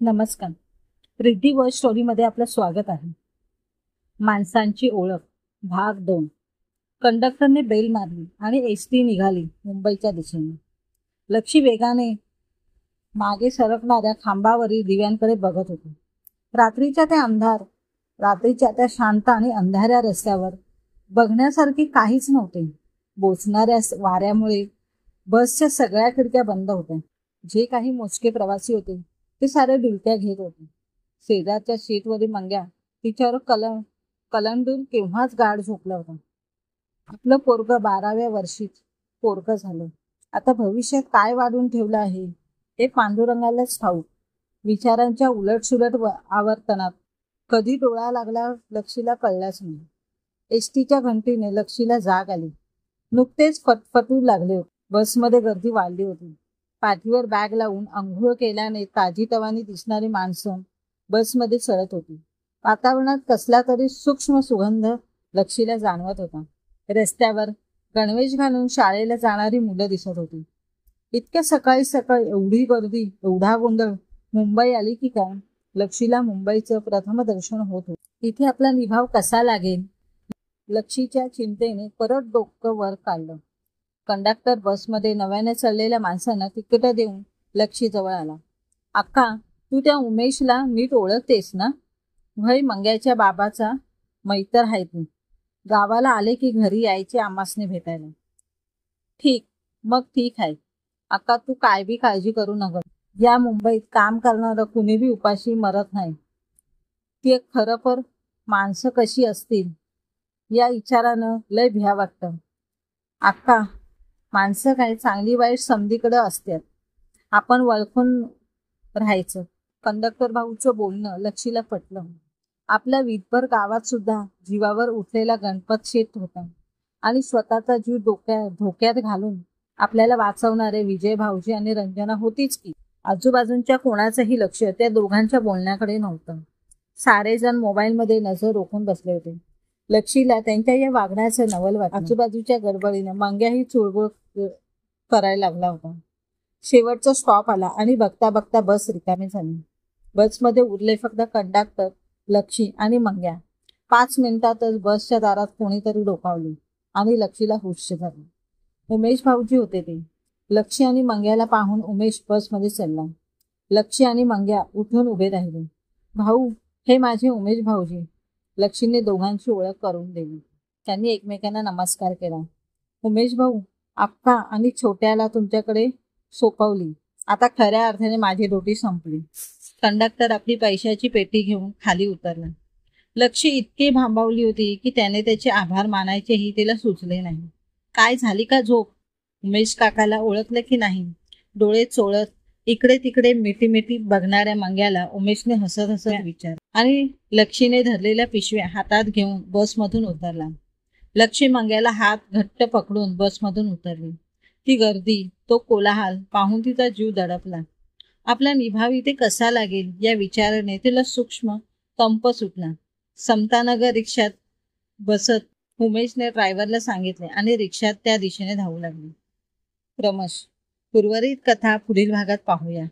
नमस्कार. रिद्धी वर्ल्ड स्टोरीमध्ये आपलं स्वागत आहे. माणसांची ओळख भाग 2. कंडक्टरने बेल मारली आणि एसटी निघाली मुंबईच्या दिशेने. लक्ष्मी वेगाने मागे सरकणाऱ्या खांबावरील दिव्यांकडे बघत होती. रात्रीच्या त्या शांत आणि अंधाऱ्या रस्त्यावर बघण्यासारखे काहीच नव्हते. बोचणाऱ्या वाऱ्यामुळे बसच्या सगळ्या खिडक्या बंद होत्या. जे काही मोजके प्रवासी होते ते सारे डुलक्या घेत होते. शेजारच्या सीटवरील मंग्या तिच्यावर कलंडून केव्हाच गाढ झोपला होता. आपलं पोरग 12व्या वर्षीच पोरग झालं. आता भविष्यात काय वाढून ठेवलं आहे हे पांडुरंगालाच ठाऊक. विचारांच्या उलटसुलट आवर्तनात कधी डोळा लागला लक्ष्मीला कळलाच नाही. एसटीच्या घंटीने लक्ष्मीला जाग आली. नुकतेच फटफटू लागले होते. बसमध्ये गर्दी वाढली होती. पाठीवर बॅग लावून अंघोळ केल्याने ताजीतवानी दिसणारी माणसं बसमध्ये चढत होती. वातावरणात कसला तरी सूक्ष्म सुगंध लक्ष्मीला जाणवत होता. रस्त्यावर गणवेश घालून शाळेला जाणारी मुलं दिसत होती. इतक्या सकाळी सकाळी एवढी गर्दी, एवढा गोंधळ. मुंबई आली की काय? लक्ष्मीला मुंबईचं प्रथम दर्शन होत होतं. इथे आपला निभाव कसा लागेल? लक्ष्मीच्या चिंतेने परत डोकं वर काढलं. कंडक्टर बसमध्ये नव्याने चढलेल्या माणसांना तिकीट देऊन लक्ष्मी जवळ आला. अक्का, तू त्या उमेशला नीट ओळखतेस ना? वय मंग्याच्या बाबाचा मैत्र आहे तू. गावाला आले की घरी यायचे आम्हासने भेटायला. ठीक आहे अक्का, तू काय बी काळजी करू नका. या मुंबईत काम करणारं कुणी बी उपाशी मरत नाही. ते खरं पर माणसं कशी असतील या विचारानं लय भ्या वाटतं. अक्का, माणसं काय चांगली वाईट समधीकडे असतात. आपण वळखून राहायचं. कंडक्टर भाऊचं बोलणं लक्ष्मीला पटलं. आपल्या वीटभर गावात सुद्धा जीवावर उठलेला गणपत शेठ होता आणि स्वतःचा जीव धोक्यात घालून आपल्याला वाचवणारे विजय भाऊजी आणि रंजना होतीच की. आजूबाजूंच्या कोणाचंही लक्ष त्या दोघांच्या बोलण्याकडे नव्हतं. सारेजण मोबाईलमध्ये नजर रोखून बसले होते. लक्ष्मीला त्यांच्या या वागण्याचं नवल वाटलं. आजूबाजूच्या गडबडीने मंग्याही चुळबुळ करायला लागला होता. शेवटचा स्टॉप आला आणि बघता बघता बस रिकामी झाली. बसमध्ये उरले फक्त कंडक्टर, लक्ष्मी आणि मंग्या. 5 मिनिटातच बसच्या दारात कोणीतरी डोकावली आणि लक्ष्मीला हुश झाली. उमेश भाऊजी होते ते. लक्ष्मी आणि मंग्याला पाहून उमेश बसमध्ये चढला. लक्ष्मी आणि मंग्या उठून उभे राहिले. भाऊ, हे माझे उमेश भाऊजी. लक्ष्मीने दोघांची ओळख करून दिली. त्यांनी एकमेकांना नमस्कार केला. उमेश भाऊ, अक्का आणि छोट्याला तुमच्याकडे सोपवली. आता खऱ्या अर्थाने माझी ड्युटी संपली. कंडक्टर आपली पैशाची पेटी घेऊन खाली उतरला. लक्ष्मी इतकी भांबावली होती की त्याने त्याचे आभार मानायचेही तिला सुचले नाही. काय झाली का झोप? उमेश काकाला ओळखलं की नाही? डोळे चोळत इकडे तिकडे मिठी बघणाऱ्या मंग्याला उमेशने हसत विचार आणि लक्ष्मीने धरलेल्या पिशव्या हातात घेऊन बसमधून उतरला. लक्ष्मी मंग्याला हात घट्ट पकडून बसमधून उतरली. ती गर्दी, तो कोलाहल पाहून तिचा जीव दडपला. आपला निभाव इथे कसा लागेल या विचाराने तिला सूक्ष्म कंप सुटला. समतानगर रिक्षात बसत उमेशने ड्रायव्हरला सांगितले आणि रिक्षात त्या दिशेने धावू लागली. क्रमश. उर्वरित कथा पुढील भागात पाहूया.